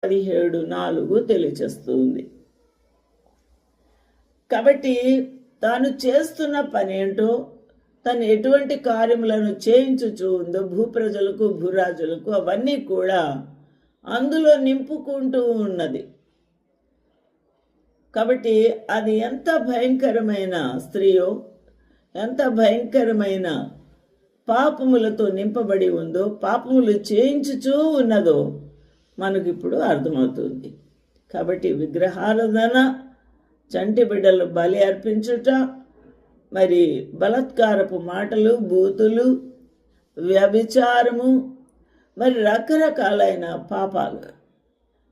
17:4 తెలియచేస్తుంది. కాబట్టి తాను చేస్తున్న పని ఏంటో, తను ఎటువంటి కార్యములను చేయించుచూ ఉందో భూప్రజలకు భూరాజులకు అవన్నీ కూడా అందులో నింపుకుంటూ ఉన్నది. కాబట్టి అది ఎంత భయంకరమైన స్త్రీయో, ఎంత భయంకరమైన పాపములతో నింపబడి ఉందో, పాపములు చేయించుచూ ఉన్నదో మనకిప్పుడు అర్థమవుతుంది. కాబట్టి విగ్రహారాధన, చంటి బిడ్డలు బలి అర్పించుట, మరి బలాత్కారపు మాటలు, బూతులు, వ్యభిచారము, మరి రకరకాలైన పాపాలు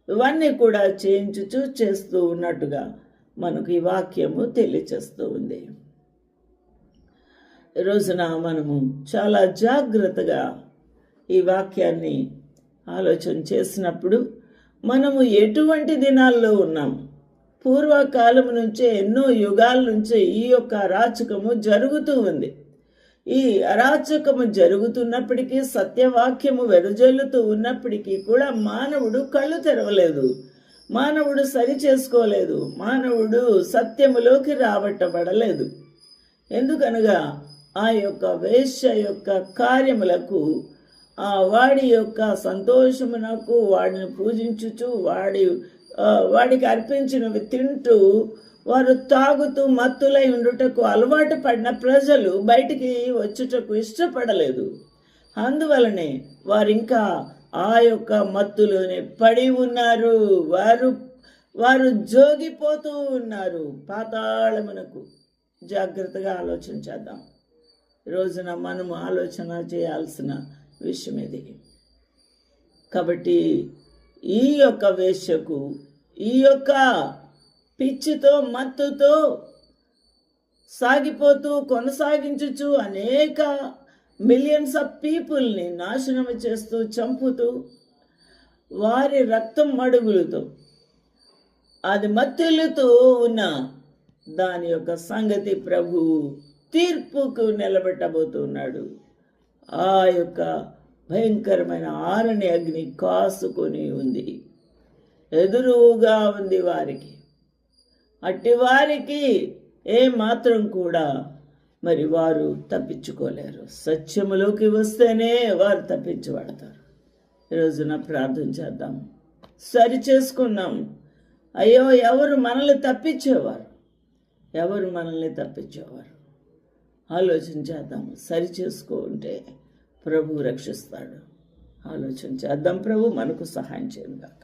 ఇవన్నీ కూడా చేయించుచూ చేస్తూ ఉన్నట్టుగా మనకు ఈ వాక్యము తెలియచేస్తూ ఉంది. ఈరోజున మనము చాలా జాగ్రత్తగా ఈ వాక్యాన్ని ఆలోచన చేసినప్పుడు మనము ఎటువంటి దినాల్లో ఉన్నాం. పూర్వకాలం నుంచే, ఎన్నో యుగాల నుంచే ఈ యొక్క అరాచకము జరుగుతూ ఉంది. ఈ అరాచకము జరుగుతున్నప్పటికీ, సత్యవాక్యము వెదజల్లుతూ ఉన్నప్పటికీ కూడా మానవుడు కళ్ళు తెరవలేదు, మానవుడు సరి చేసుకోలేదు, మానవుడు సత్యములోకి రాబట్టబడలేదు. ఎందుకనగా ఆ యొక్క వేశ్య యొక్క కార్యములకు, వాడి యొక్క సంతోషమునకు వాడిని పూజించుచు వాడికి అర్పించినవి తింటూ వారు తాగుతూ మత్తులై ఉండుటకు అలవాటు పడిన ప్రజలు బయటికి వచ్చుటకు ఇష్టపడలేదు. అందువలనే వారు ఇంకా ఆ యొక్క మత్తులోనే పడి ఉన్నారు. వారు జోగిపోతూ ఉన్నారు పాతాళమునకు. జాగ్రత్తగా ఆలోచన చేద్దాం. రోజున మనము ఆలోచన చేయాల్సిన విషయం ఇది. కాబట్టి ఈ యొక్క వేశ్యకు, ఈ యొక్క పిచ్చితో, మత్తుతో సాగిపోతూ కొనసాగించుచు అనేక మిలియన్స్ ఆఫ్ పీపుల్ని నాశనం చేస్తూ, చంపుతూ, వారి రక్తం మడుగులతో అది మత్తులుతూ ఉన్న దాని యొక్క సంగతి ప్రభువు తీర్పుకు నిలబెట్టబోతున్నాడు. ఆ యొక్క భయంకరమైన ఆరని అగ్ని కాసుకొని ఉంది, ఎదురుగా ఉంది వారికి. అట్టి వారికి ఏ మాత్రం కూడా మరి వారు తప్పించుకోలేరు. సత్యములోకి వస్తేనే వారు తప్పించబడతారు. ఈరోజున ప్రార్థన చేద్దాం, సరి చేసుకున్నాం. అయ్యో, ఎవరు మనల్ని తప్పించేవారు? ఎవరు మనల్ని తప్పించేవారు? ఆలోచన చేద్దాము. సరి చేసుకుంటే ప్రభు రక్షిస్తాడు. ఆలోచన చేద్దాం. ప్రభు మనకు సహాయం చేయను గాక.